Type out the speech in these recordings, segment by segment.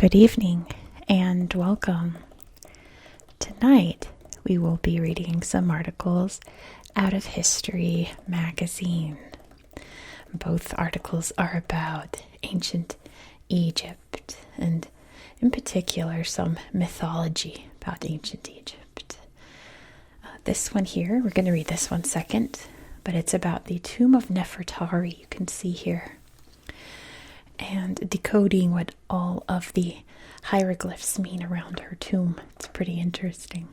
Good evening and welcome. Tonight we will be reading some articles out of History magazine. Both articles are about ancient Egypt and in particular some mythology about ancient Egypt. This one here, we're going to read this one second, but it's about the tomb of Nefertari, you can see here, and decoding what all of the hieroglyphs mean around her tomb. It's pretty interesting.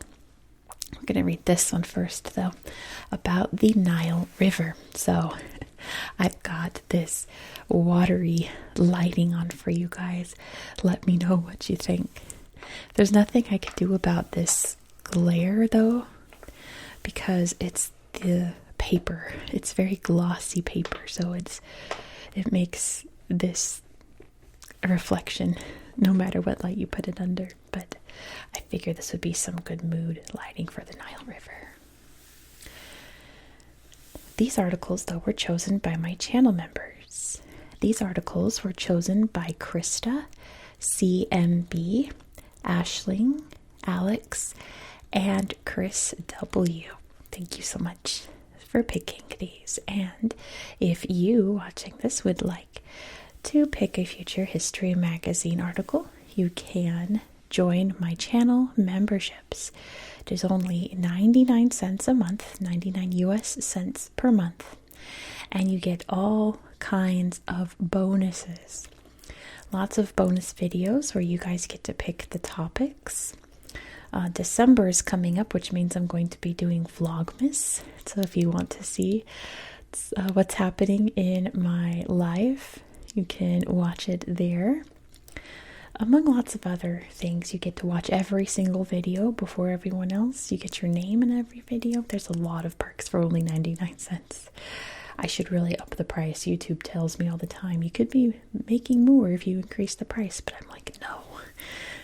I'm going to read this one first, though, about the Nile River. So I've got this watery lighting on for you guys. Let me know what you think. There's nothing I could do about this glare, though, because it's the paper. It's very glossy paper, so it makes this reflection no matter what light you put it under. But I figure this would be some good mood lighting for the Nile River. These articles, though, were chosen by my channel members. These articles were chosen by Krista, CMB, Ashling, Alex, and Chris W. Thank you so much for picking these. And if you watching this would like to pick a future History magazine article, you can join my channel memberships. It is only 99 cents a month, 99 US cents per month, and you get all kinds of bonuses. Lots of bonus videos where you guys get to pick the topics. December is coming up, which means I'm going to be doing Vlogmas. So if you want to see what's happening in my life, you can watch it there. Among lots of other things, you get to watch every single video before everyone else. You get your name in every video. There's a lot of perks for only 99 cents. I should really up the price. YouTube tells me all the time, you could be making more if you increase the price. But I'm like, no.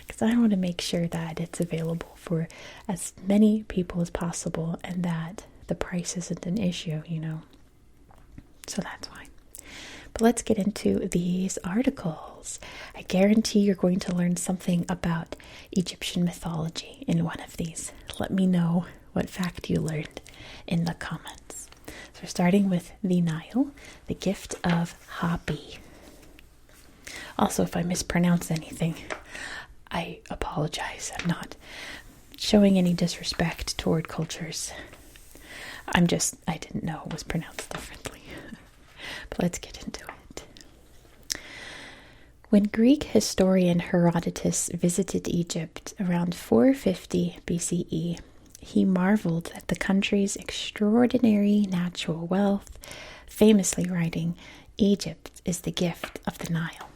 Because I want to make sure that it's available for as many people as possible and that the price isn't an issue, you know. So that's why. But let's get into these articles. I guarantee you're going to learn something about Egyptian mythology in one of these. Let me know what fact you learned in the comments. So we're starting with the Nile, the gift of Hapy. Also, if I mispronounce anything, I apologize. I'm not showing any disrespect toward cultures. I didn't know it was pronounced differently. But let's get into it. When Greek historian Herodotus visited Egypt around 450 BCE, he marveled at the country's extraordinary natural wealth, famously writing, "Egypt is the gift of the Nile."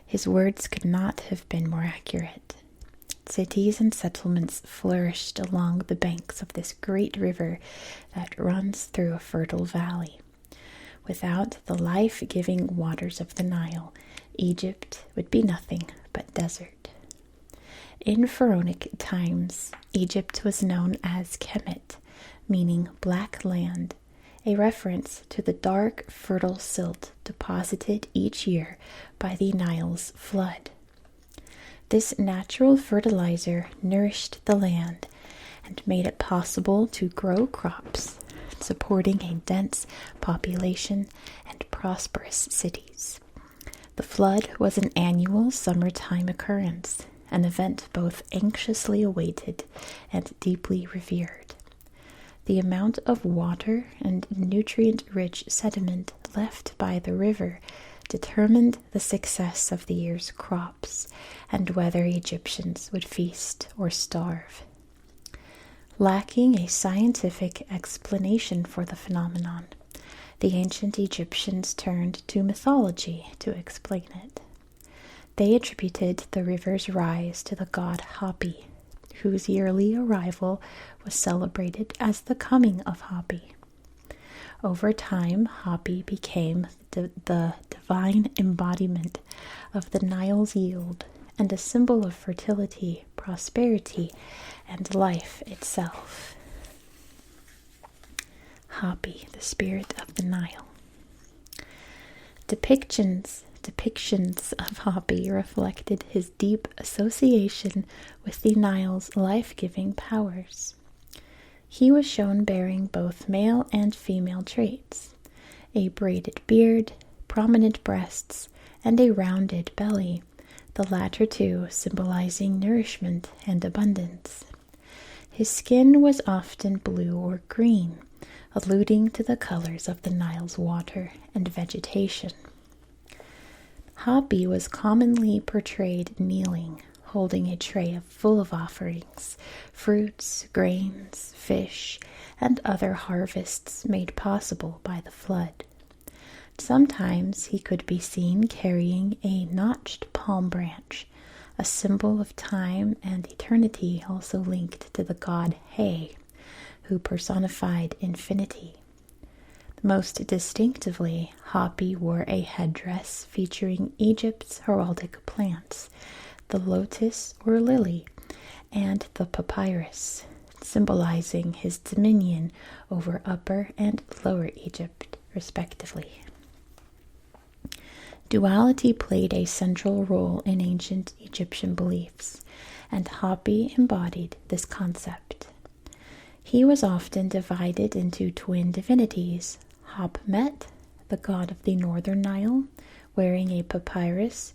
His words could not have been more accurate. Cities and settlements flourished along the banks of this great river that runs through a fertile valley. Without the life-giving waters of the Nile, Egypt would be nothing but desert. In pharaonic times, Egypt was known as Kemet, meaning black land, a reference to the dark, fertile silt deposited each year by the Nile's flood. This natural fertilizer nourished the land and made it possible to grow crops, supporting a dense population and prosperous cities. The flood was an annual summertime occurrence, an event both anxiously awaited and deeply revered. The amount of water and nutrient-rich sediment left by the river determined the success of the year's crops and whether Egyptians would feast or starve. Lacking a scientific explanation for the phenomenon, the ancient Egyptians turned to mythology to explain it. They attributed the river's rise to the god Hapy, whose yearly arrival was celebrated as the coming of Hapy. Over time, Hapy became the divine embodiment of the Nile's yield and a symbol of fertility, prosperity, and life itself. Hapy, the spirit of the Nile. Depictions depictions of Hapy reflected his deep association with the Nile's life-giving powers. He was shown bearing both male and female traits, a braided beard, prominent breasts, and a rounded belly, the latter two symbolizing nourishment and abundance. His skin was often blue or green, alluding to the colors of the Nile's water and vegetation. Hapy was commonly portrayed kneeling, holding a tray full of offerings, fruits, grains, fish, and other harvests made possible by the flood. Sometimes he could be seen carrying a notched palm branch, a symbol of time and eternity also linked to the god Hay, who personified infinity. Most distinctively, Hapy wore a headdress featuring Egypt's heraldic plants, the lotus or lily, and the papyrus, symbolizing his dominion over Upper and Lower Egypt, respectively. Duality played a central role in ancient Egyptian beliefs, and Hapy embodied this concept. He was often divided into twin divinities, Hapmet, the god of the northern Nile, wearing a papyrus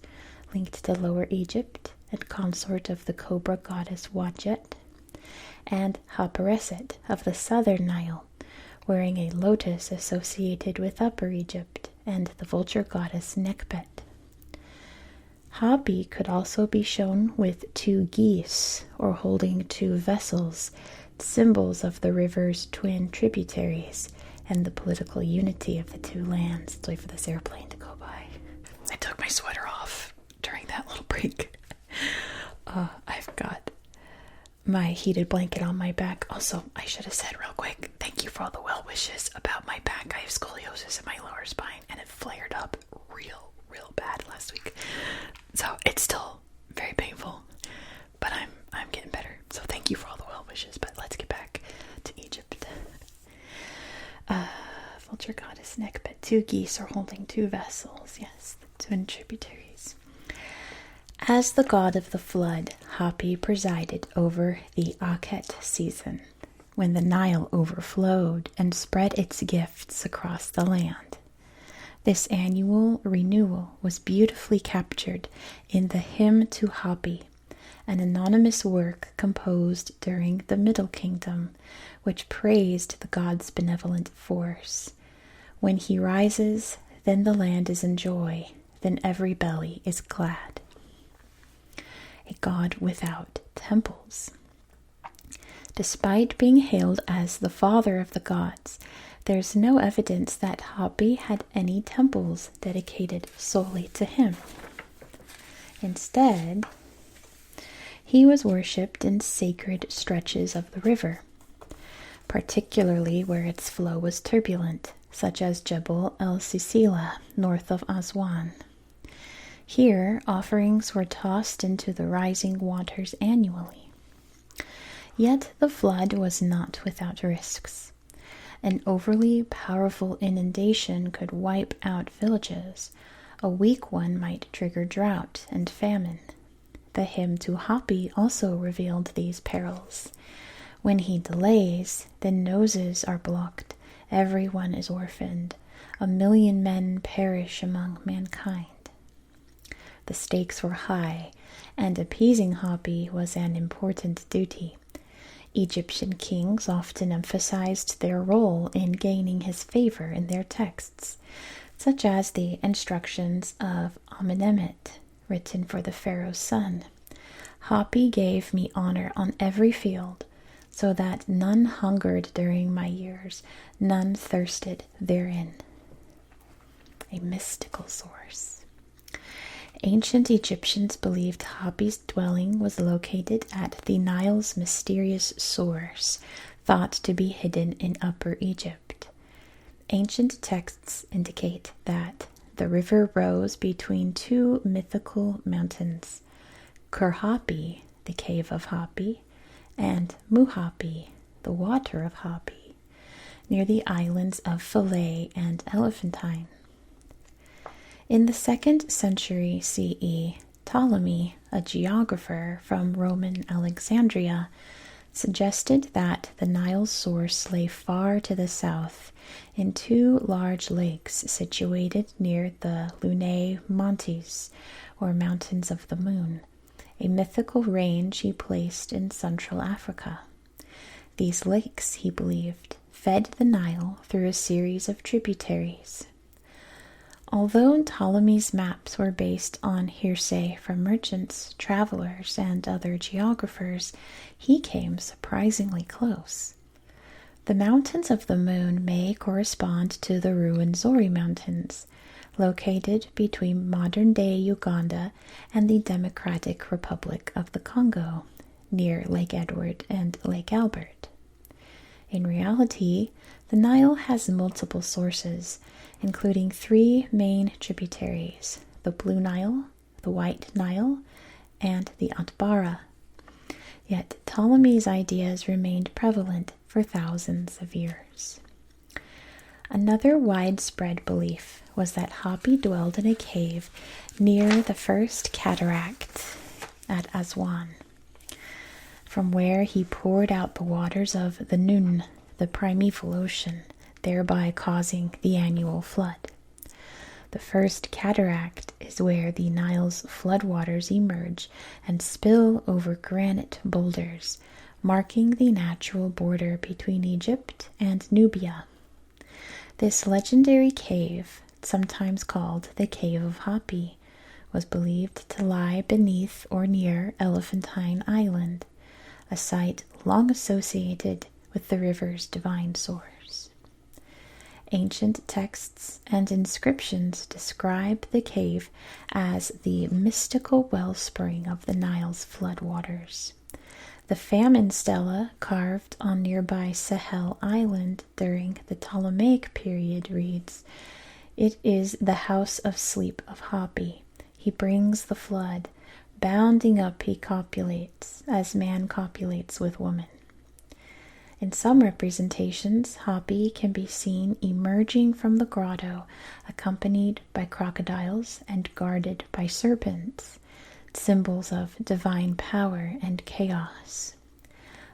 linked to Lower Egypt and consort of the cobra goddess Wadjet, and Hapareset of the southern Nile, wearing a lotus associated with Upper Egypt and the vulture goddess Nekhbet. Hapy could also be shown with two geese or holding two vessels, symbols of the river's twin tributaries and the political unity of the two lands. Let's wait for this airplane to go by. I took my sweater off during that little break. I've got my heated blanket on my back. Also, I should have said real quick, thank you for all the well wishes about my back. I have scoliosis in my lower spine and it flared up real bad last week. So it's still very painful, but I'm getting better. So thank you for all the well wishes, but let's get back to Egypt. Vulture goddess Nekhbet. Two geese are holding two vessels. Yes, the twin tributaries. As the god of the flood, Hapy presided over the Akhet season, when the Nile overflowed and spread its gifts across the land. This annual renewal was beautifully captured in the Hymn to Hapy, an anonymous work composed during the Middle Kingdom, which praised the god's benevolent force. When he rises, then the land is in joy, then every belly is glad. A god without temples. Despite being hailed as the father of the gods, there's no evidence that Hapy had any temples dedicated solely to him. Instead, he was worshipped in sacred stretches of the river, particularly where its flow was turbulent, such as Jebel el-Sisila, north of Aswan. Here, offerings were tossed into the rising waters annually. Yet the flood was not without risks. An overly powerful inundation could wipe out villages. A weak one might trigger drought and famine. The hymn to Hapy also revealed these perils. When he delays, then noses are blocked, everyone is orphaned, 1,000,000 men perish among mankind. The stakes were high, and appeasing Hapy was an important duty. Egyptian kings often emphasized their role in gaining his favor in their texts, such as the instructions of Amenemhet, written for the pharaoh's son. Hapy gave me honor on every field, so that none hungered during my years, none thirsted therein. A mystical source. Ancient Egyptians believed Hapy's dwelling was located at the Nile's mysterious source, thought to be hidden in Upper Egypt. Ancient texts indicate that the river rose between two mythical mountains, Kur-Hapy, the cave of Hapy, and Mu-Hapy, the water of Hapy, near the islands of Philae and Elephantine. In the 2nd century CE, Ptolemy, a geographer from Roman Alexandria, suggested that the Nile's source lay far to the south in two large lakes situated near the Lunae Montes, or Mountains of the Moon, a mythical range he placed in Central Africa. These lakes, he believed, fed the Nile through a series of tributaries. Although Ptolemy's maps were based on hearsay from merchants, travelers, and other geographers, he came surprisingly close. The Mountains of the Moon may correspond to the Ruwenzori Mountains, located between modern-day Uganda and the Democratic Republic of the Congo, near Lake Edward and Lake Albert. In reality, the Nile has multiple sources, including 3 main tributaries: the Blue Nile, the White Nile, and the Atbara. Yet Ptolemy's ideas remained prevalent for thousands of years. Another widespread belief was that Hapy dwelled in a cave near the first cataract at Aswan, from where he poured out the waters of the Nun, the primeval ocean, thereby causing the annual flood. The first cataract is where the Nile's floodwaters emerge and spill over granite boulders, marking the natural border between Egypt and Nubia. This legendary cave, sometimes called the Cave of Hapy, was believed to lie beneath or near Elephantine Island, a site long associated with the river's divine source. Ancient texts and inscriptions describe the cave as the mystical wellspring of the Nile's floodwaters. The famine stela carved on nearby Sahel Island during the Ptolemaic period reads, "It is the house of sleep of Hapy. He brings the flood. Bounding up he copulates, as man copulates with woman." In some representations, Hapy can be seen emerging from the grotto, accompanied by crocodiles and guarded by serpents, symbols of divine power and chaos.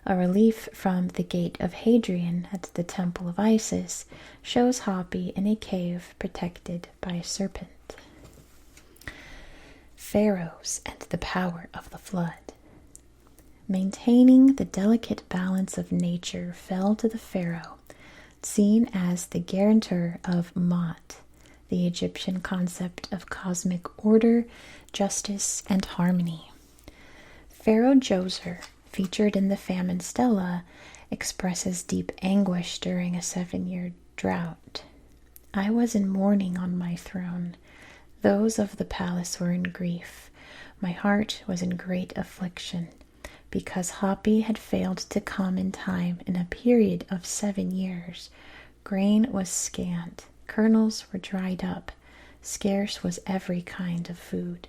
A relief from the Gate of Hadrian at the Temple of Isis shows Hapy in a cave protected by a serpent. Pharaohs and the power of the flood. Maintaining the delicate balance of nature fell to the pharaoh, seen as the guarantor of Maat, the Egyptian concept of cosmic order, justice, and harmony. Pharaoh Djoser, featured in the famine stela, expresses deep anguish during a 7-year drought. "I was in mourning on my throne. Those of the palace were in grief. My heart was in great affliction, because Hapy had failed to come in time in a period of 7 years. Grain was scant, kernels were dried up, scarce was every kind of food."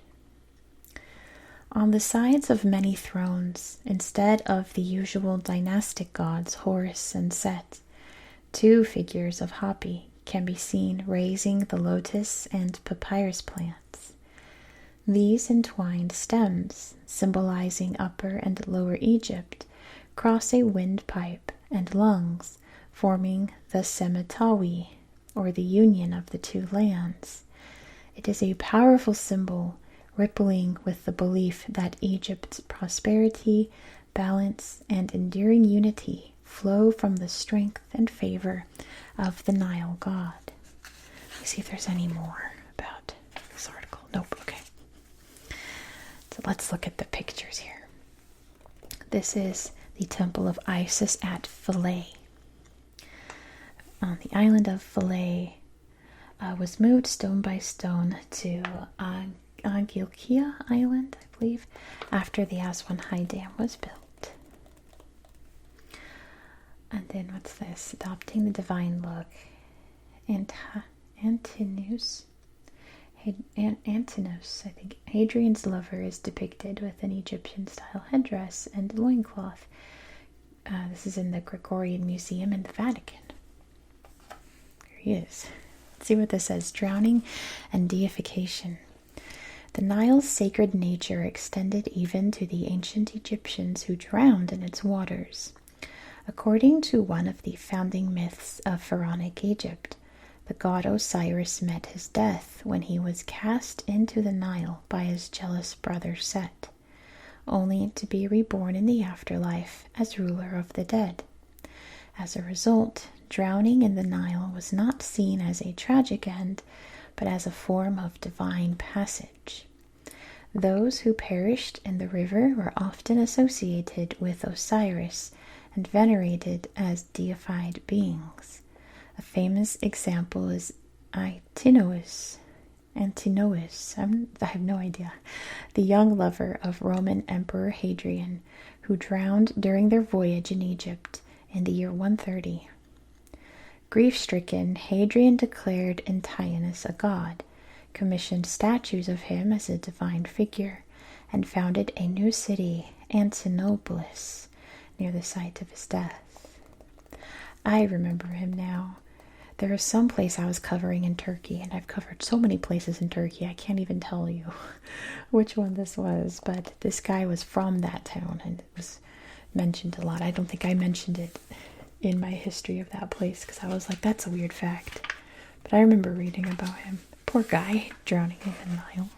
On the sides of many thrones, instead of the usual dynastic gods Horus and Set, 2 figures of Hapy can be seen raising the lotus and papyrus plants. These entwined stems, symbolizing Upper and Lower Egypt, cross a windpipe and lungs, forming the Semitawi, or the union of the 2 lands. It is a powerful symbol, rippling with the belief that Egypt's prosperity, balance, and enduring unity flow from the strength and favor of the Nile god. Let me see if there's any more about this article. Nope, okay. So let's look at the pictures here. This is the Temple of Isis at Philae. On the island of Philae was moved stone by stone to Agilkia Island, I believe, after the Aswan High Dam was built. And then what's this? Adopting the divine look. Antinous, I think. Hadrian's lover is depicted with an Egyptian-style headdress and loincloth. This is in the Gregorian Museum in the Vatican. There he is. Let's see what this says. Drowning and deification. The Nile's sacred nature extended even to the ancient Egyptians who drowned in its waters. According to one of the founding myths of pharaonic Egypt, the god Osiris met his death when he was cast into the Nile by his jealous brother Set, only to be reborn in the afterlife as ruler of the dead. As a result, drowning in the Nile was not seen as a tragic end, but as a form of divine passage. Those who perished in the river were often associated with Osiris and venerated as deified beings. A famous example is Antinous. I have no idea. The young lover of Roman Emperor Hadrian, who drowned during their voyage in Egypt in the year 130. Grief-stricken, Hadrian declared Antinous a god, commissioned statues of him as a divine figure, and founded a new city, Antinopolis, near the site of his death. I remember him now. There was some place I was covering in Turkey, and I've covered so many places in Turkey, I can't even tell you which one this was, but this guy was from that town, and it was mentioned a lot. I don't think I mentioned it in my history of that place, because I was like, that's a weird fact. But I remember reading about him. Poor guy, drowning in the Nile.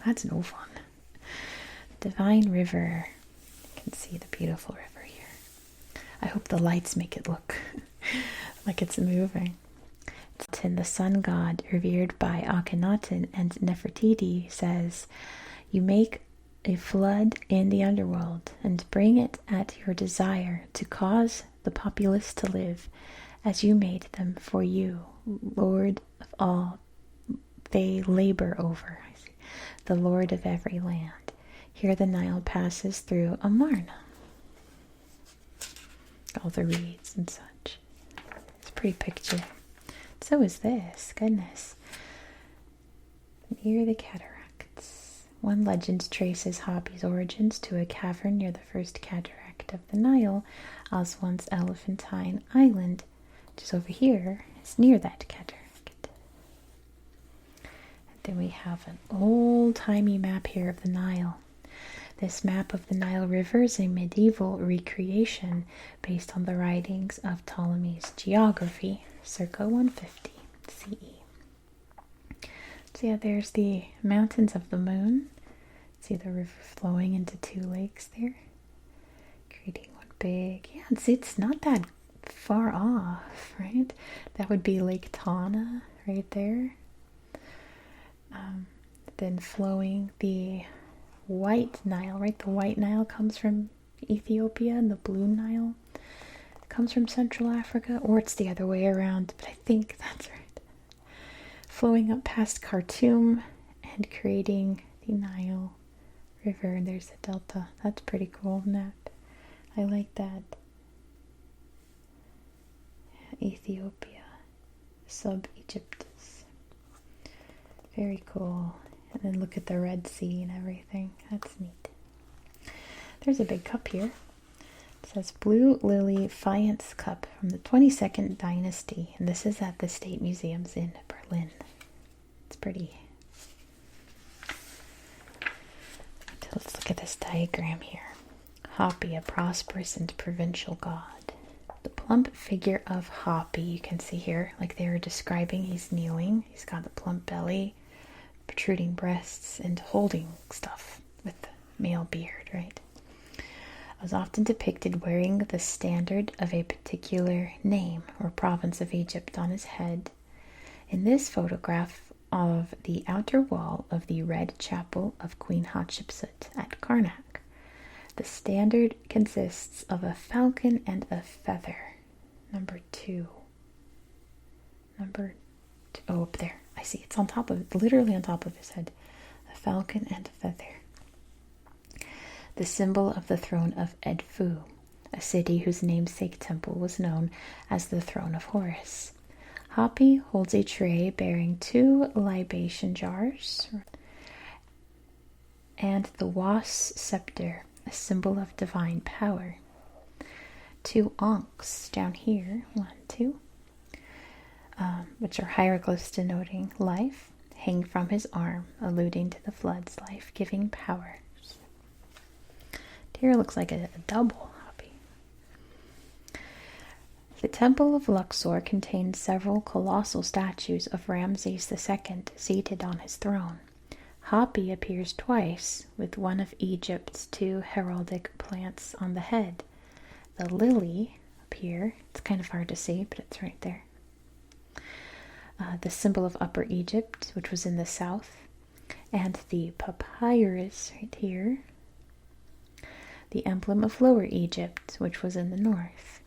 That's no fun. Divine River. You can see the beautiful river here. I hope the lights make it look like it's moving. The sun god, revered by Akhenaten and Nefertiti, says, "You make a flood in the underworld and bring it at your desire to cause the populace to live as you made them for you, Lord of all they labor over. The Lord of every land. Here the Nile passes through Amarna." All the reeds and such. It's a pretty picture. So is this. Goodness. Near the cataracts. One legend traces Hapy's origins to a cavern near the first cataract of the Nile, Aswan's Elephantine Island, which is over here. It's near that cataract. And then we have an old-timey map here of the Nile. This map of the Nile River is a medieval recreation based on the writings of Ptolemy's Geography, circa 150 CE. So yeah, there's the mountains of the moon. See the river flowing into two lakes there, creating one big, yeah, it's not that far off, right? That would be Lake Tana right there. Then flowing the White Nile, right? The White Nile comes from Ethiopia, and the Blue Nile comes from Central Africa, or it's the other way around, but I think that's right. Flowing up past Khartoum and creating the Nile River, and there's the delta. That's pretty cool map. I like that. Ethiopia, sub-Egyptus. Very cool. And then look at the Red Sea and everything. That's neat. There's a big cup here. It says Blue Lily Faience Cup from the 22nd Dynasty. And this is at the State Museums in Berlin. It's pretty. Let's look at this diagram here. Hapy, a prosperous and provincial god. The plump figure of Hapy, you can see here, like they were describing, he's kneeling. He's got the plump belly, protruding breasts, and holding stuff with the male beard, right? Was often depicted wearing the standard of a particular name or province of Egypt on his head. In this photograph of the outer wall of the Red Chapel of Queen Hatshepsut at Karnak, the standard consists of a falcon and a feather. Number 2. Oh, up there. I see. It's on top of, literally on top of his head. A falcon and a feather. The symbol of the throne of Edfu, a city whose namesake temple was known as the Throne of Horus. Hapy holds a tray bearing 2 libation jars and the was scepter, a symbol of divine power. 2 ankhs down here, 1, 2. which are hieroglyphs denoting life, hang from his arm, alluding to the flood's life-giving powers. Here looks like a double Hapy. The Temple of Luxor contains several colossal statues of Ramses II seated on his throne. Hapy appears twice, with one of Egypt's two heraldic plants on the head. The lily up here, it's kind of hard to see, but it's right there. The symbol of Upper Egypt, which was in the south, and the papyrus right here. The emblem of Lower Egypt, which was in the north,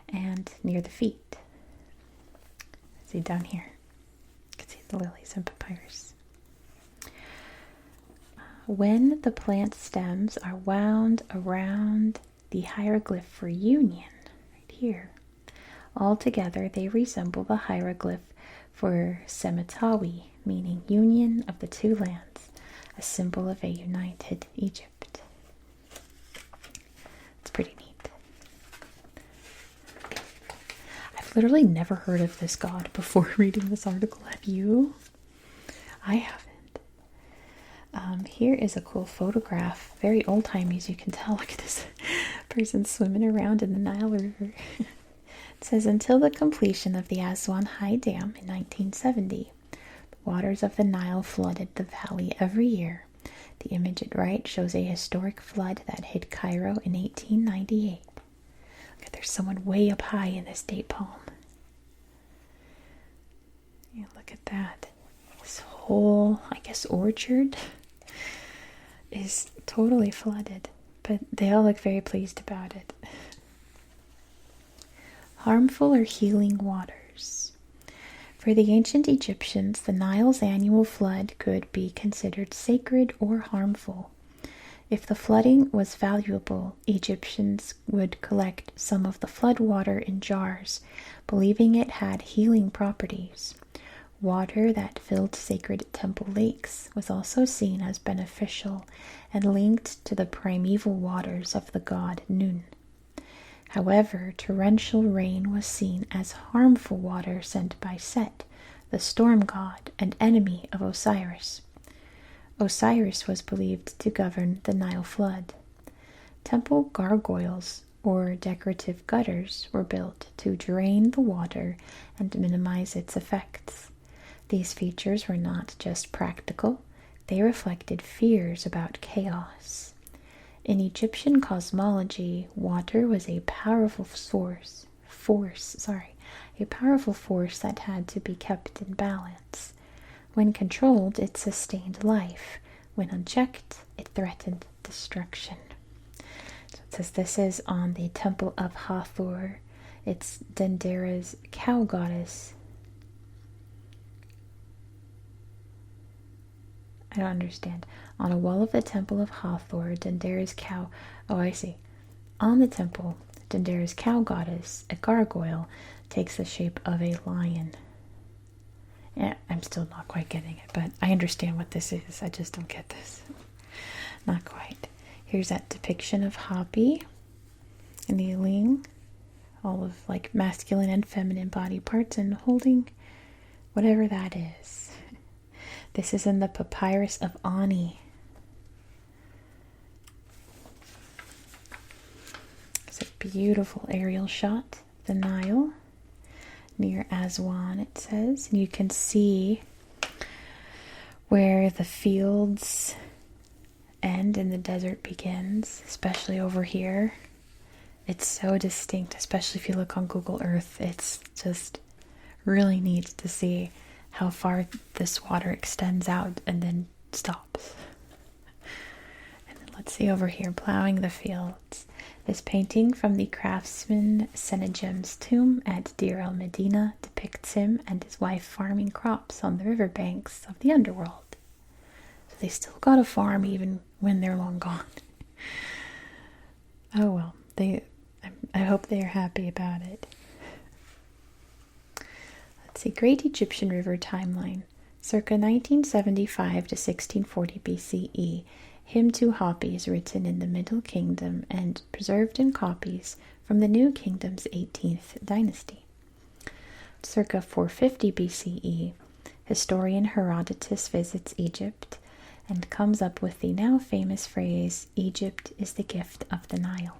and near the feet. See down here, you can see the lilies and papyrus. When the plant stems are wound around the hieroglyph for union, right here, altogether they resemble the hieroglyph for Semitawi, meaning union of the two lands, a symbol of a united Egypt. It's pretty neat. I've literally never heard of this god before reading this article. Have you? I haven't. Here is a cool photograph. Very old-timey, as you can tell. Look at this person swimming around in the Nile River. It says, until the completion of the Aswan High Dam in 1970, the waters of the Nile flooded the valley every year. The image at right shows a historic flood that hit Cairo in 1898. Look, there's someone way up high in this date palm. Yeah, look at that. This whole, I guess, orchard is totally flooded, but they all look very pleased about it. Harmful or healing waters. For the ancient Egyptians, the Nile's annual flood could be considered sacred or harmful. If the flooding was valuable, Egyptians would collect some of the flood water in jars, believing it had healing properties. Water that filled sacred temple lakes was also seen as beneficial and linked to the primeval waters of the god Nun. However, torrential rain was seen as harmful water sent by Set, the storm god and enemy of Osiris. Osiris was believed to govern the Nile flood. Temple gargoyles, or decorative gutters, were built to drain the water and minimize its effects. These features were not just practical, they reflected fears about chaos. In Egyptian cosmology, water was a powerful force that had to be kept in balance. When controlled, it sustained life. When unchecked, it threatened destruction. So it says this is on the Temple of Hathor. It's Dendera's cow goddess. I don't understand. On a wall of the Temple of Hathor, Dendera's cow... Oh, I see. On the temple, Dendera's cow goddess, a gargoyle, takes the shape of a lion. Yeah, I'm still not quite getting it, but I understand what this is. I just don't get this. Not quite. Here's that depiction of Hapy, kneeling, all of like masculine and feminine body parts, and holding whatever that is. This is in the Papyrus of Ani. It's a beautiful aerial shot. The Nile, near Aswan, it says. And you can see where the fields end and the desert begins, especially over here. It's so distinct, especially if you look on Google Earth. It's just really neat to see how far this water extends out and then stops. And then let's see over here, plowing the fields. This painting from the craftsman Sennagem's tomb at Deir el-Medina depicts him and his wife farming crops on the riverbanks of the underworld. So they still got a farm even when they're long gone. Oh well, I hope they are happy about it. Let's see, Great Egyptian River Timeline. Circa 1975 to 1640 BCE, Hymn to Hapy is written in the Middle Kingdom and preserved in copies from the New Kingdom's 18th dynasty. Circa 450 BCE, historian Herodotus visits Egypt and comes up with the now famous phrase, "Egypt is the gift of the Nile."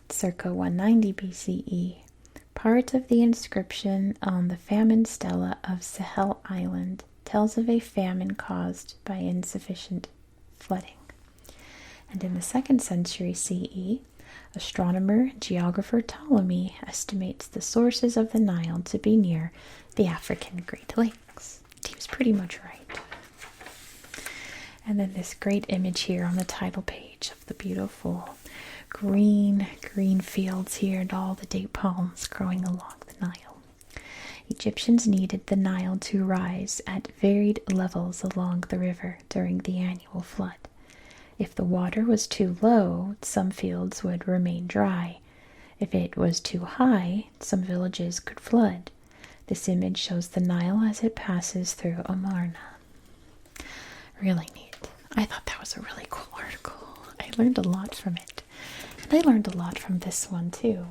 Circa 190 BCE, part of the inscription on the famine stela of Sahel Island tells of a famine caused by insufficient flooding. And in the 2nd century CE, astronomer and geographer Ptolemy estimates the sources of the Nile to be near the African Great Lakes. Seems pretty much right. And then this great image here on the title page of the beautiful green fields here and all the date palms growing along the Nile. Egyptians needed the Nile to rise at varied levels along the river during the annual flood. If the water was too low, some fields would remain dry. If it was too high, some villages could flood. This image shows the Nile as it passes through Amarna. Really neat. I thought that was a really cool article. I learned a lot from it. And I learned a lot from this one too.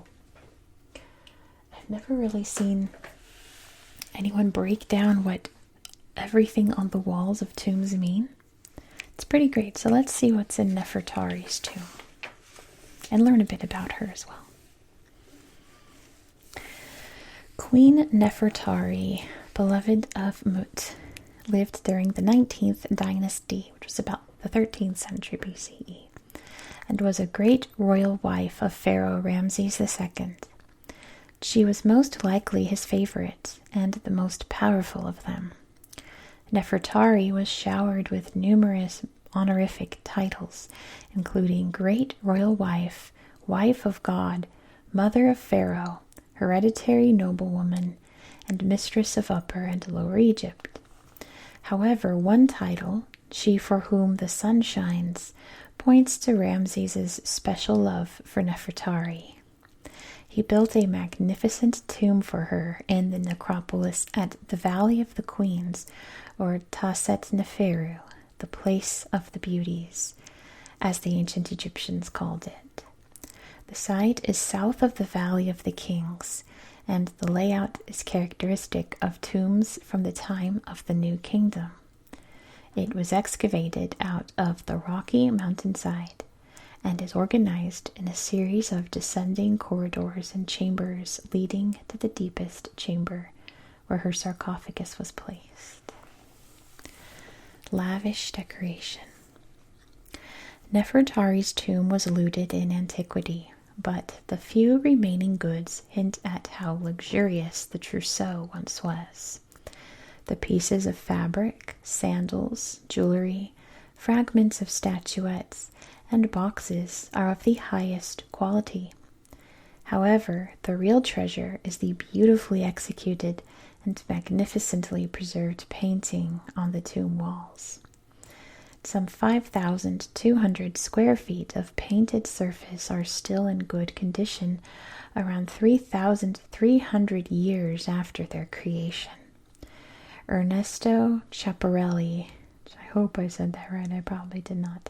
I've never really seen anyone break down what everything on the walls of tombs mean. It's pretty great. So let's see what's in Nefertari's tomb and learn a bit about her as well. Queen Nefertari, beloved of Mut, lived during the 19th dynasty, which was about the 13th century BCE, and was a great royal wife of Pharaoh Ramses II. She was most likely his favorite and the most powerful of them. Nefertari was showered with numerous honorific titles, including Great Royal Wife, Wife of God, Mother of Pharaoh, Hereditary Noblewoman, and Mistress of Upper and Lower Egypt. However, one title, She for Whom the Sun Shines, points to Ramses's special love for Nefertari. He built a magnificent tomb for her in the necropolis at the Valley of the Queens, or Taset Neferu, the place of the beauties, as the ancient Egyptians called it. The site is south of the Valley of the Kings, and the layout is characteristic of tombs from the time of the New Kingdom. It was excavated out of the rocky mountainside and is organized in a series of descending corridors and chambers leading to the deepest chamber where her sarcophagus was placed. Lavish decoration. Nefertari's tomb was looted in antiquity, but the few remaining goods hint at how luxurious the trousseau once was. The pieces of fabric, sandals, jewelry, fragments of statuettes, and boxes are of the highest quality. However, the real treasure is the beautifully executed and magnificently preserved painting on the tomb walls. Some 5,200 square feet of painted surface are still in good condition around 3,300 years after their creation. Ernesto Schiaparelli, I hope I said that right, I probably did not,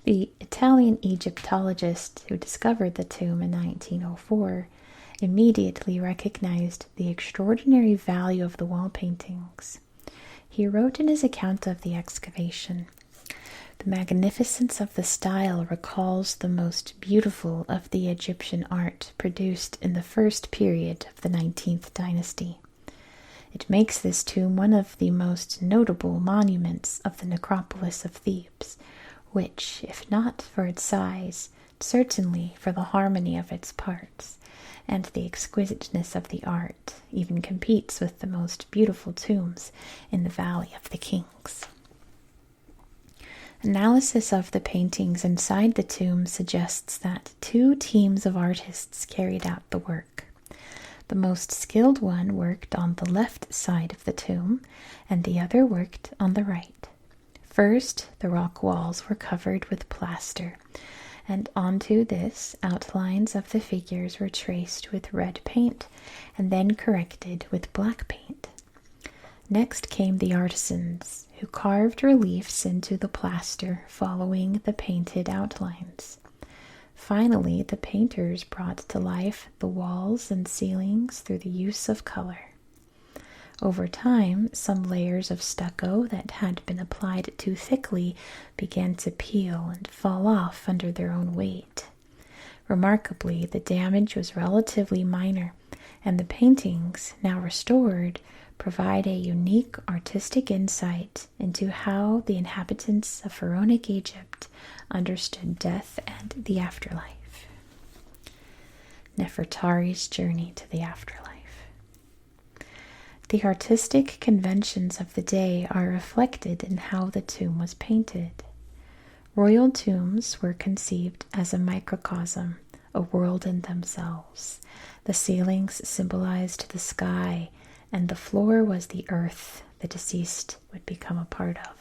the Italian Egyptologist who discovered the tomb in 1904, immediately recognized the extraordinary value of the wall paintings. He wrote in his account of the excavation, "The magnificence of the style recalls the most beautiful of the Egyptian art produced in the first period of the 19th dynasty. It makes this tomb one of the most notable monuments of the necropolis of Thebes, which, if not for its size, certainly for the harmony of its parts, and the exquisiteness of the art, even competes with the most beautiful tombs in the Valley of the Kings." Analysis of the paintings inside the tomb suggests that two teams of artists carried out the work. The most skilled one worked on the left side of the tomb, and the other worked on the right. First, the rock walls were covered with plaster, and onto this, outlines of the figures were traced with red paint, and then corrected with black paint. Next came the artisans, who carved reliefs into the plaster following the painted outlines. Finally, the painters brought to life the walls and ceilings through the use of color. Over time, some layers of stucco that had been applied too thickly began to peel and fall off under their own weight. Remarkably, the damage was relatively minor, and the paintings, now restored, provide a unique artistic insight into how the inhabitants of pharaonic Egypt understood death and the afterlife. Nefertari's journey to the afterlife. The artistic conventions of the day are reflected in how the tomb was painted. Royal tombs were conceived as a microcosm, a world in themselves. The ceilings symbolized the sky, and the floor was the earth the deceased would become a part of.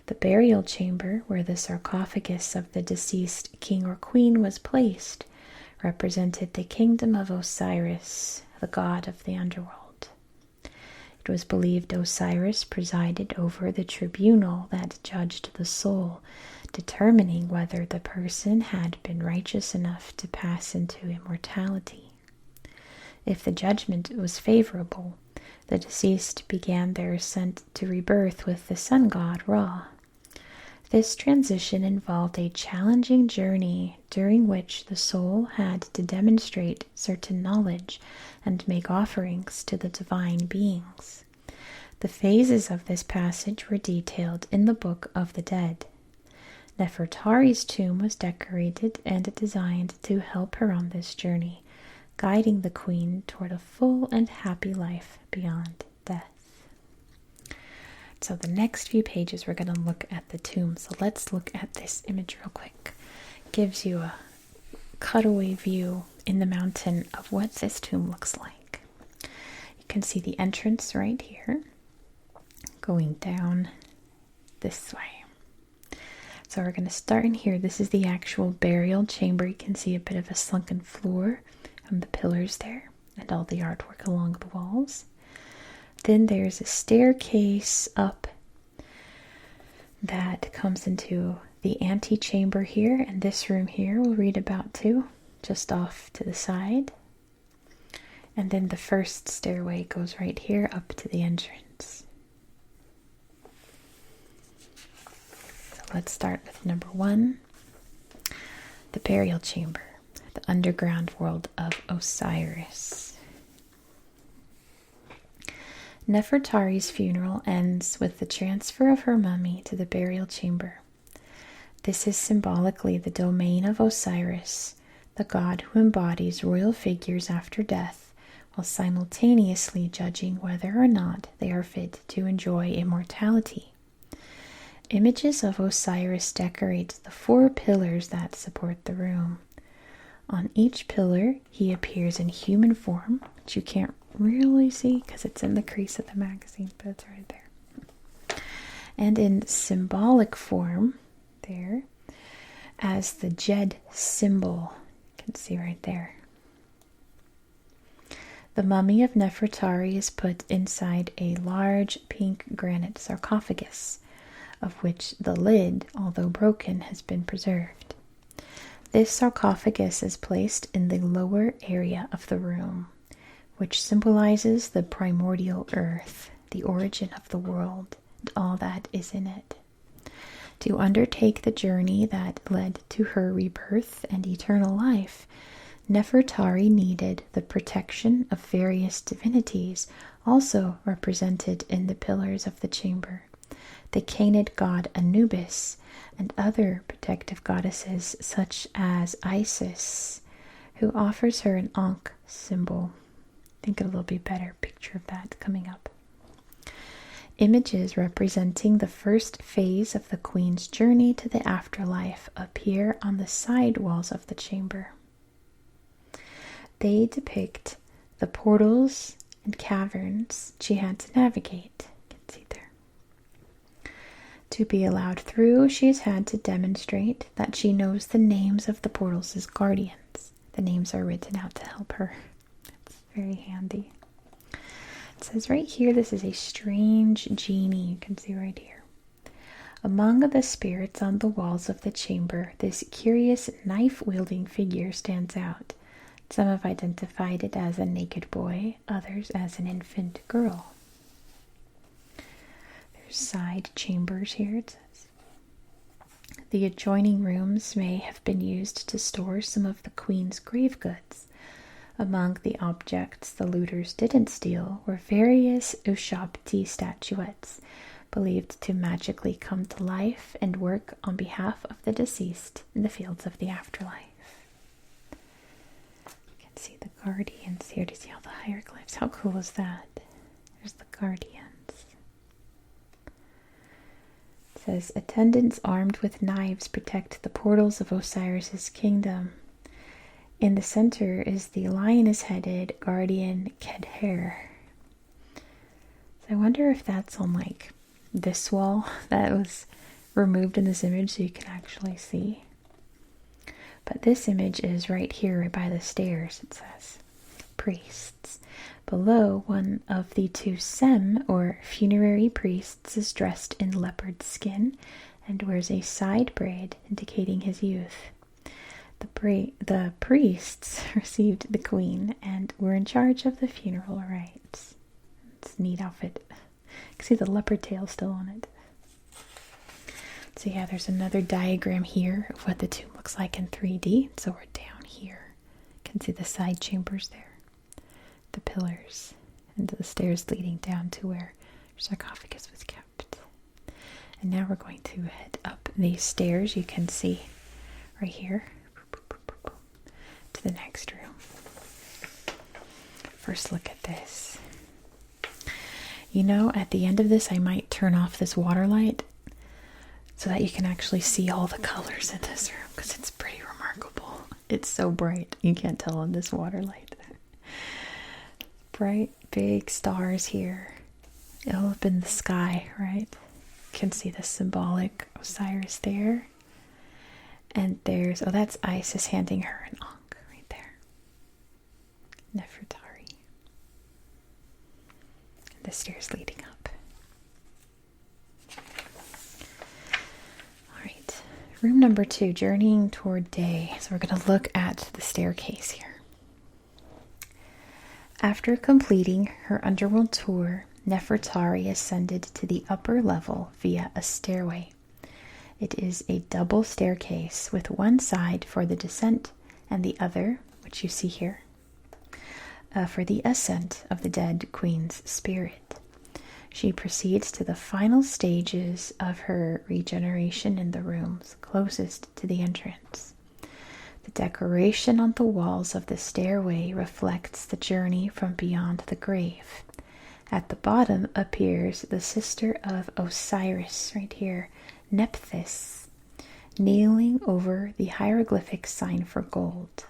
The burial chamber, where the sarcophagus of the deceased king or queen was placed, represented the kingdom of Osiris, the god of the underworld. It was believed Osiris presided over the tribunal that judged the soul, determining whether the person had been righteous enough to pass into immortality. If the judgment was favorable, the deceased began their ascent to rebirth with the sun god Ra. This transition involved a challenging journey during which the soul had to demonstrate certain knowledge and make offerings to the divine beings. The phases of this passage were detailed in the Book of the Dead. Nefertari's tomb was decorated and designed to help her on this journey, guiding the queen toward a full and happy life beyond death. So the next few pages we're going to look at the tomb. So let's look at this image real quick. Gives you a cutaway view in the mountain of what this tomb looks like. You can see the entrance right here, going down this way. So we're going to start in here. This is the actual burial chamber. You can see a bit of a sunken floor and the pillars there and all the artwork along the walls. Then there's a staircase up that comes into the antechamber here, and this room here we'll read about too, just off to the side. And then the first stairway goes right here up to the entrance. So let's start with number 1, the burial chamber, the underground world of Osiris. Nefertari's funeral ends with the transfer of her mummy to the burial chamber. This is symbolically the domain of Osiris, the god who embodies royal figures after death, while simultaneously judging whether or not they are fit to enjoy immortality. Images of Osiris decorate the 4 pillars that support the room. On each pillar, he appears in human form, which you can't really see because it's in the crease of the magazine, but it's right there. And in symbolic form, there, as the Jed symbol, you can see right there. The mummy of Nefertari is put inside a large pink granite sarcophagus, of which the lid, although broken, has been preserved. This sarcophagus is placed in the lower area of the room, which symbolizes the primordial earth, the origin of the world, and all that is in it. To undertake the journey that led to her rebirth and eternal life, Nefertari needed the protection of various divinities, also represented in the pillars of the chamber, the Canid god Anubis, and other protective goddesses such as Isis, who offers her an Ankh symbol. I think it'll be a better picture of that coming up. Images representing the first phase of the queen's journey to the afterlife appear on the side walls of the chamber. They depict the portals and caverns she had to navigate. You can see there. To be allowed through, she has had to demonstrate that she knows the names of the portals as guardians. The names are written out to help her. It's very handy. It says right here, this is a strange genie, you can see right here. Among the spirits on the walls of the chamber, this curious knife-wielding figure stands out. Some have identified it as a naked boy, others as an infant girl. There's side chambers here, it says. The adjoining rooms may have been used to store some of the queen's grave goods. Among the objects the looters didn't steal were various Ushabti statuettes, believed to magically come to life and work on behalf of the deceased in the fields of the afterlife. You can see the guardians here to see all the hieroglyphs. How cool is that? There's the guardians. It says, attendants armed with knives protect the portals of Osiris's kingdom. In the center is the lioness-headed guardian Kedher. So I wonder if that's on like this wall that was removed in this image so you can actually see. But this image is right here, right by the stairs, it says. Priests. Below, one of the two sem, or funerary priests, is dressed in leopard skin and wears a side braid indicating his youth. The priests received the queen and were in charge of the funeral rites. It's a neat outfit. You can see the leopard tail still on it. So yeah, there's another diagram here of what the tomb looks like in 3D. So we're down here. You can see the side chambers there. The pillars and the stairs leading down to where sarcophagus was kept. And now we're going to head up these stairs. You can see right here to the next room. First look at this. You know, at the end of this, I might turn off this water light so that you can actually see all the colors in this room, because it's pretty remarkable. It's so bright. You can't tell on this water light. Bright, big stars here. All up in the sky, right? You can see the symbolic Osiris there. And there's, oh, that's Isis handing her an ankh right there. Nefertari. The stairs leading up. Alright, room number 2, journeying toward day. So we're going to look at the staircase here. After completing her underworld tour, Nefertari ascended to the upper level via a stairway. It is a double staircase with one side for the descent and the other, which you see here, for the ascent of the dead queen's spirit. She proceeds to the final stages of her regeneration in the rooms closest to the entrance. The decoration on the walls of the stairway reflects the journey from beyond the grave. At the bottom appears the sister of Osiris, right here, Nephthys, kneeling over the hieroglyphic sign for gold,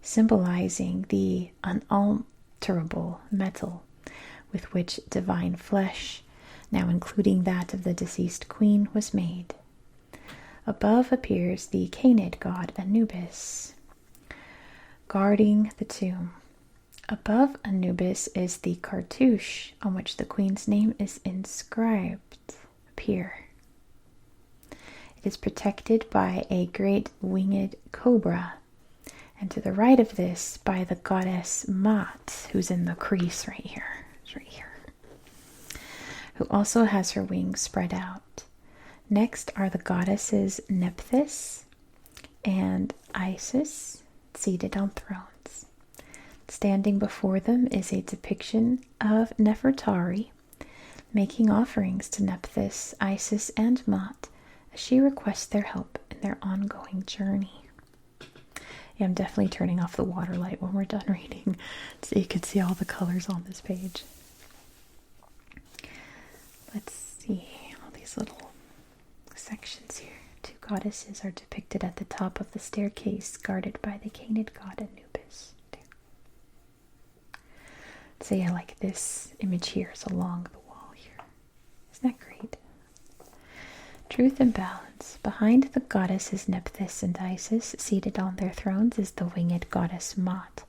symbolizing the unalterable metal with which divine flesh, now including that of the deceased queen, was made. Above appears the Canid god Anubis, guarding the tomb. Above Anubis is the cartouche on which the queen's name is inscribed. Up here. It is protected by a great winged cobra, and to the right of this by the goddess Mat, who's in the crease right here. It's right here. Who also has her wings spread out. Next are the goddesses Nephthys and Isis, seated on thrones. Standing before them is a depiction of Nefertari, making offerings to Nephthys, Isis, and Mat as she requests their help in their ongoing journey. Yeah, I'm definitely turning off the water light when we're done reading so you can see all the colors on this page. Let's see all these little sections here. Two goddesses are depicted at the top of the staircase, guarded by the Canid god Anubis. So yeah, like this image here is along the wall here. Isn't that great? Truth and balance. Behind the goddesses Nephthys and Isis, seated on their thrones, is the winged goddess Mat,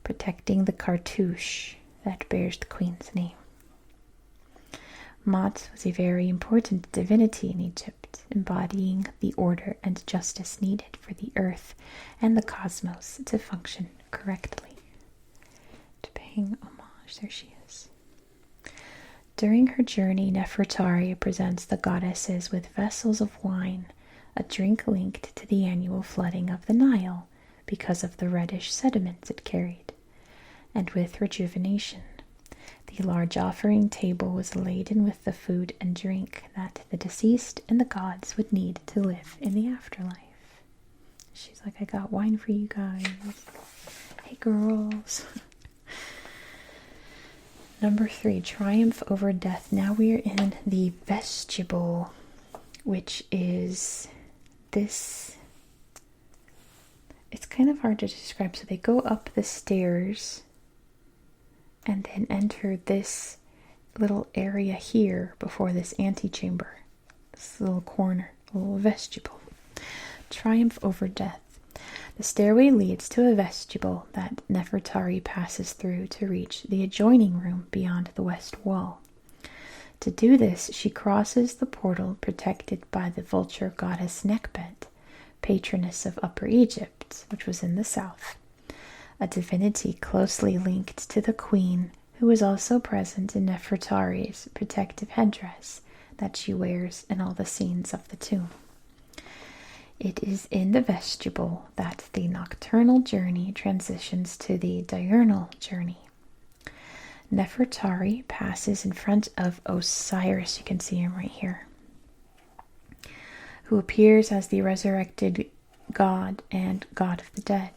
protecting the cartouche that bears the queen's name. Ma'at was a very important divinity in Egypt, embodying the order and justice needed for the earth and the cosmos to function correctly. To paying homage, there she is. During her journey, Nefertari presents the goddesses with vessels of wine, a drink linked to the annual flooding of the Nile because of the reddish sediments it carried, and with rejuvenation. The large offering table was laden with the food and drink that the deceased and the gods would need to live in the afterlife. She's like, I got wine for you guys. Hey, girls. Number 3, triumph over death. Now we are in the vestibule, which is this. It's kind of hard to describe. So they go up the stairs and then enter this little area here before this antechamber, this little corner, a little vestibule. Triumph over death. The stairway leads to a vestibule that Nefertari passes through to reach the adjoining room beyond the west wall. To do this, she crosses the portal protected by the vulture goddess Nekhbet, patroness of Upper Egypt, which was in the south, a divinity closely linked to the queen, who is also present in Nefertari's protective headdress that she wears in all the scenes of the tomb. It is in the vestibule that the nocturnal journey transitions to the diurnal journey. Nefertari passes in front of Osiris, you can see him right here, who appears as the resurrected god and god of the dead.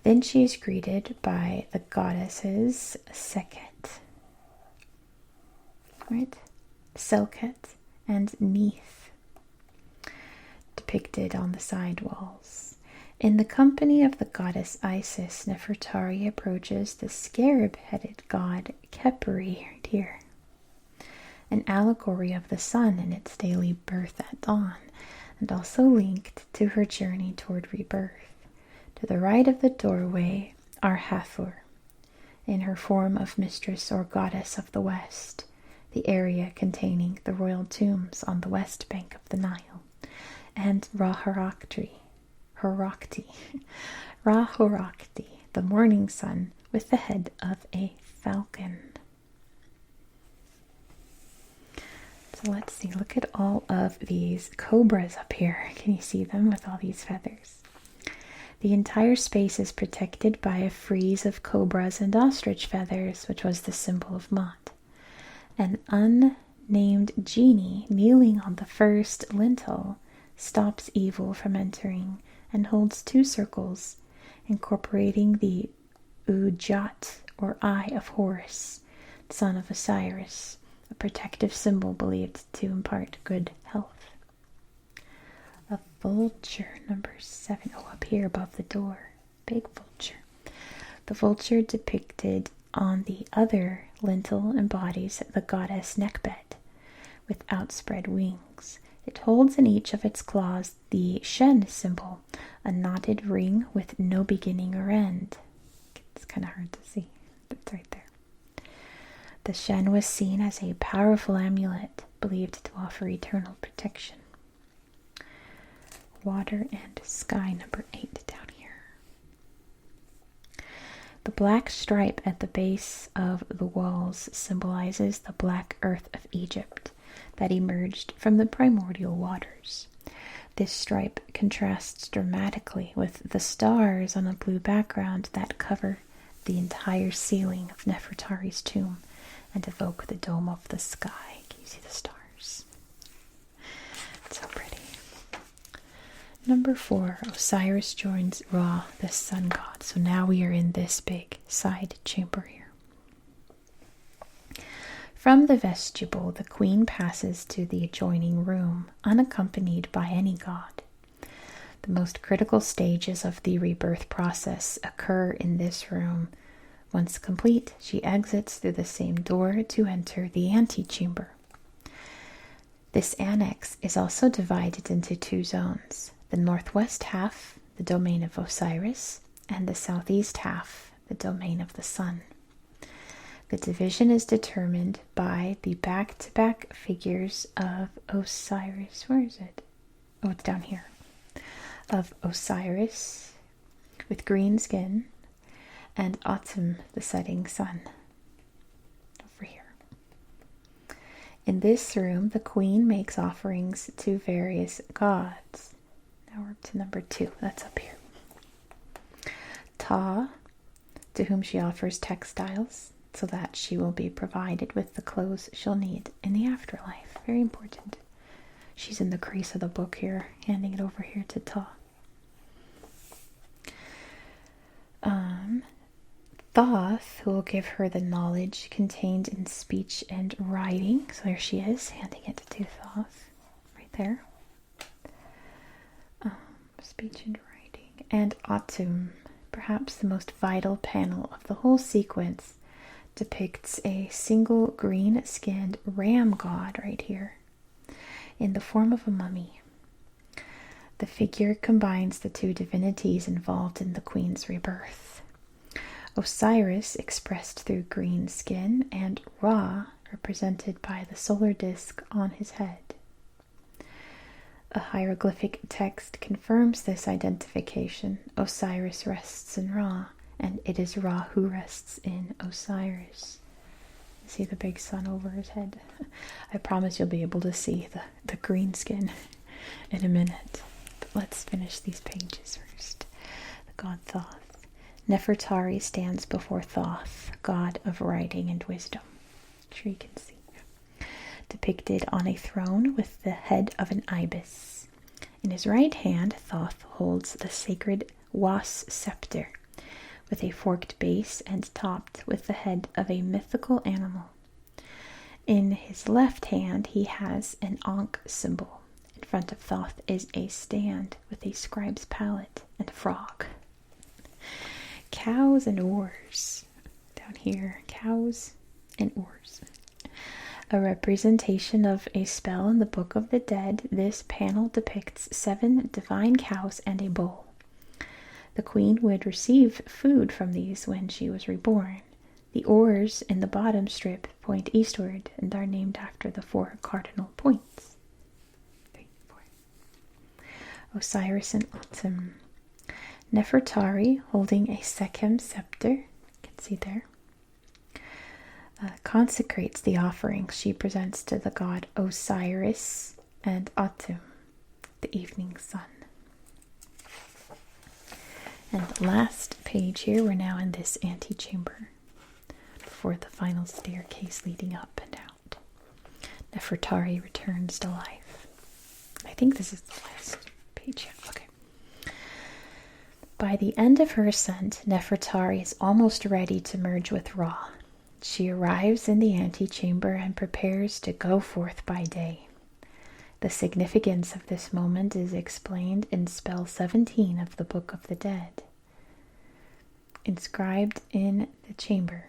Then she is greeted by the goddesses Sekhet, right? Selket and Neith, depicted on the side walls. In the company of the goddess Isis, Nefertari approaches the scarab-headed god Khepri right here, an allegory of the sun in its daily birth at dawn, and also linked to her journey toward rebirth. To the right of the doorway are Hathor, in her form of mistress or goddess of the west, the area containing the royal tombs on the west bank of the Nile, and Ra-Horakhti, the morning sun with the head of a falcon. So let's see, look at all of these cobras up here. Can you see them with all these feathers? The entire space is protected by a frieze of cobras and ostrich feathers, which was the symbol of Ma'at. An unnamed genie kneeling on the first lintel stops evil from entering and holds 2 circles, incorporating the Ujat, or Eye of Horus, son of Osiris, a protective symbol believed to impart good health. A vulture, number 7. Oh, up here above the door. Big vulture. The vulture depicted on the other lintel embodies the goddess Nekhbet with outspread wings. It holds in each of its claws the Shen symbol, a knotted ring with no beginning or end. It's kind of hard to see. It's right there. The Shen was seen as a powerful amulet believed to offer eternal protection. Water and sky, number 8 down here. The black stripe at the base of the walls symbolizes the black earth of Egypt that emerged from the primordial waters. This stripe contrasts dramatically with the stars on a blue background that cover the entire ceiling of Nefertari's tomb and evoke the dome of the sky. Can you see the stars? It's so pretty. Number 4, Osiris joins Ra, the sun god. So now we are in this big side chamber here. From the vestibule, the queen passes to the adjoining room, unaccompanied by any god. The most critical stages of the rebirth process occur in this room. Once complete, she exits through the same door to enter the antechamber. This annex is also divided into 2 zones. The northwest half, the domain of Osiris, and the southeast half, the domain of the sun. The division is determined by the back-to-back figures of Osiris. Where is it? Oh, it's down here. Of Osiris with green skin and Atum, the setting sun. Over here. In this room, the queen makes offerings to various gods. Now we're up to number 2. That's up here. Ta, to whom she offers textiles, so that she will be provided with the clothes she'll need in the afterlife. Very important. She's in the crease of the book here, handing it over here to Ta. Thoth, who will give her the knowledge contained in speech and writing. So there she is, handing it to Thoth, right there. Speech and writing. And Atum, perhaps the most vital panel of the whole sequence, depicts a single green-skinned ram god right here, in the form of a mummy. The figure combines the two divinities involved in the queen's rebirth. Osiris, expressed through green skin, and Ra, represented by the solar disk on his head. A hieroglyphic text confirms this identification. Osiris rests in Ra, and it is Ra who rests in Osiris. See the big sun over his head? I promise you'll be able to see the green skin in a minute. But let's finish these pages first. The god Thoth. Nefertari stands before Thoth, god of writing and wisdom. I'm sure you can see. Depicted on a throne with the head of an ibis. In his right hand, Thoth holds the sacred was scepter, with a forked base and topped with the head of a mythical animal. In his left hand, he has an Ankh symbol. In front of Thoth is a stand with a scribe's palette and a frog. Cows and oars. Down here, cows and oars. A representation of a spell in the Book of the Dead, this panel depicts 7 divine cows and a bull. The queen would receive food from these when she was reborn. The oars in the bottom strip point eastward and are named after the 4 cardinal points. 3, 4. Osiris and Atum. Nefertari, holding a Sekhem scepter, you can see there, consecrates the offerings she presents to the god Osiris and Atum, the evening sun. And the last page here, we're now in this antechamber before the final staircase leading up and out. Nefertari returns to life. I think this is the last page here. Okay. By the end of her ascent, Nefertari is almost ready to merge with Ra. She arrives in the antechamber and prepares to go forth by day. The significance of this moment is explained in spell 17 of the Book of the Dead. Inscribed in the chamber.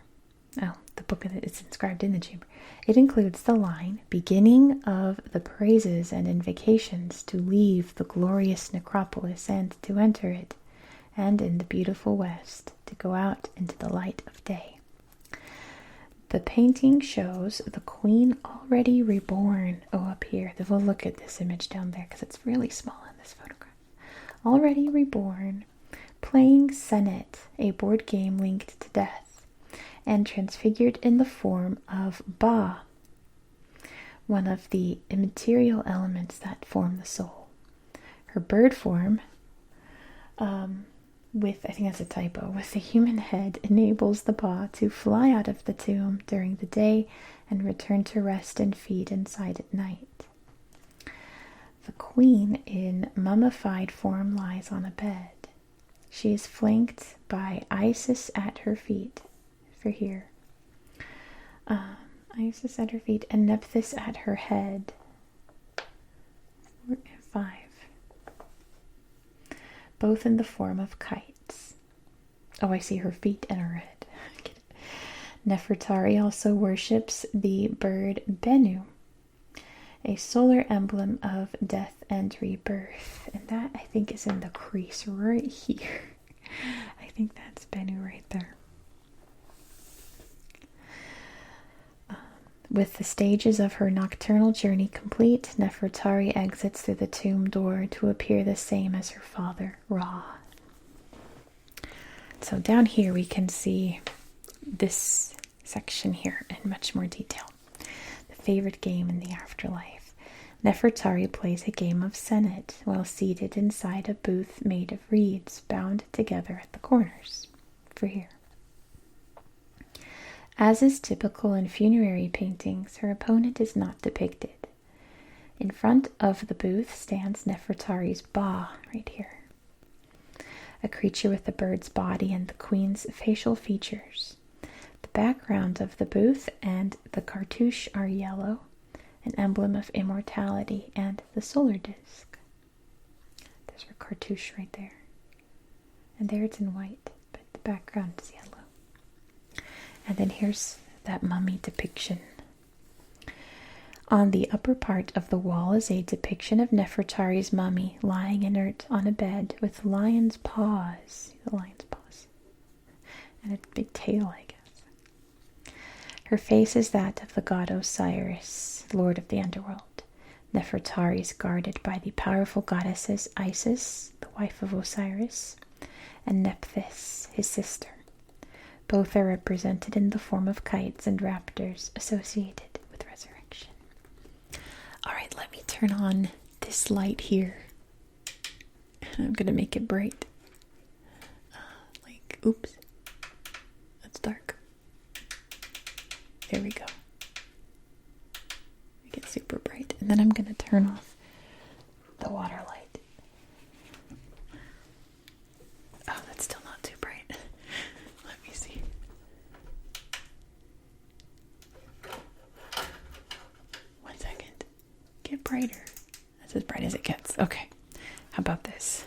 It's inscribed in the chamber. It includes the line, beginning of the praises and invocations to leave the glorious necropolis and to enter it, and in the beautiful west to go out into the light of day. The painting shows the queen already reborn. Oh, up here. We'll look at this image down there because it's really small in this photograph. Already reborn, playing Senet, a board game linked to death, and transfigured in the form of Ba, one of the immaterial elements that form the soul. Her bird form, I think that's a typo, with the human head enables the Ba to fly out of the tomb during the day and return to rest and feed inside at night. The queen in mummified form lies on a bed. She is flanked by Isis at her feet, for here. Isis at her feet and Nephthys at her head. 4 and 5. Both in the form of kites. Oh, I see her feet and her head. Nefertari also worships the bird Bennu, a solar emblem of death and rebirth. And that, I think, is in the crease right here. I think that's Bennu right there. With the stages of her nocturnal journey complete, Nefertari exits through the tomb door to appear the same as her father, Ra. So down here we can see this section here in much more detail. The favorite game in the afterlife. Nefertari plays a game of senet while seated inside a booth made of reeds bound together at the corners. For here. As is typical in funerary paintings, her opponent is not depicted. In front of the booth stands Nefertari's Ba, right here. A creature with a bird's body and the queen's facial features. The background of the booth and the cartouche are yellow, an emblem of immortality and the solar disk. There's her cartouche right there. And there it's in white, but the background is yellow. And then here's that mummy depiction. On the upper part of the wall is a depiction of Nefertari's mummy lying inert on a bed with lion's paws. See the lion's paws? And a big tail, I guess. Her face is that of the god Osiris, lord of the underworld. Nefertari is guarded by the powerful goddesses Isis, the wife of Osiris, and Nephthys, his sister. Both are represented in the form of kites and raptors associated with resurrection. All right, let me turn on this light here. I'm going to make it bright. Oops. That's dark. There we go. Make it super bright. And then I'm going to turn off the water light. Oh, that's still not too bright. Let me see. One second. Get brighter. That's as bright as it gets. Okay. How about this?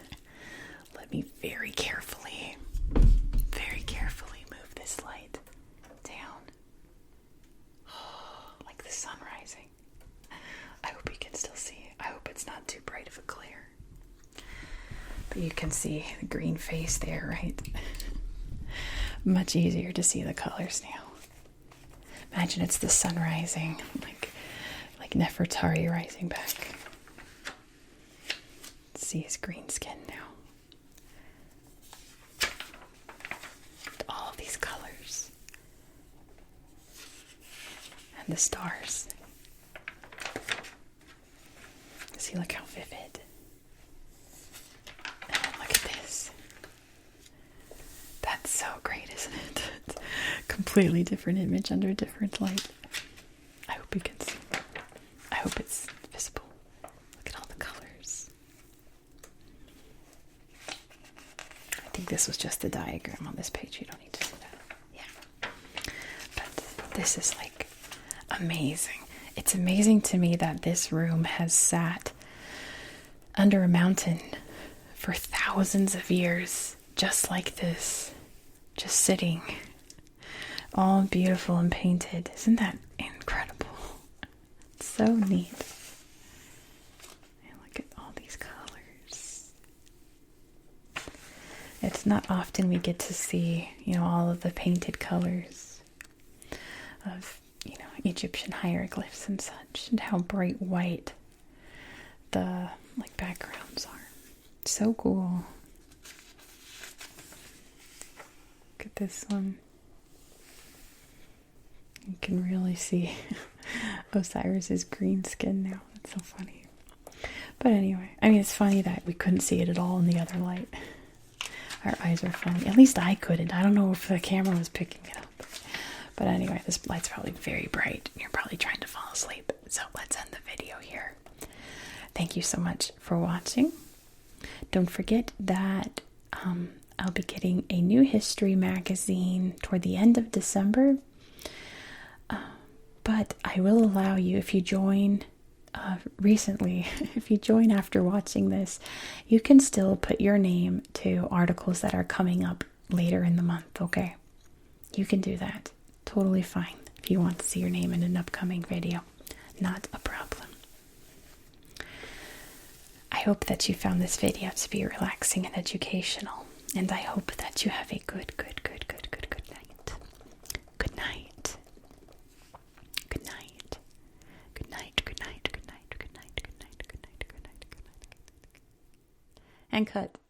Let me very carefully move this light down. Like the sun rising. I hope you can still see it. I hope it's not too bright of a glare. But you can see the green face there, right? Much easier to see the colors now. Imagine it's the sun rising, like Nefertari rising back. See his green skin now. All these colors. And the stars. See, look how vivid. And then look at this. That's so great, isn't it? It's a completely different image under a different light. I hope you can see. I hope it's visible. Look at all the colors. I think this was just the diagram on this page. You don't need to see that. Yeah. But this is like amazing. It's amazing to me that this room has sat under a mountain for thousands of years, just like this, just sitting, all beautiful and painted. Isn't that incredible? It's so neat. And look at all these colors. It's not often we get to see, all of the painted colors of, Egyptian hieroglyphs and such, and how bright white the backgrounds are. So cool. Look at this one. You can really see Osiris's green skin now. It's so funny. But anyway, it's funny that we couldn't see it at all in the other light. Our eyes are funny. At least I couldn't. I don't know if the camera was picking it up. But anyway, this light's probably very bright. You're probably trying to fall asleep. So let's end the video here. Thank you so much for watching. Don't forget that I'll be getting a new history magazine toward the end of December. But I will allow you, if you join recently, if you join after watching this, you can still put your name to articles that are coming up later in the month, okay? You can do that. Totally fine if you want to see your name in an upcoming video. Not a problem. I hope that you found this video to be relaxing and educational. And I hope that you have a good night. Good night. Good night. And cut.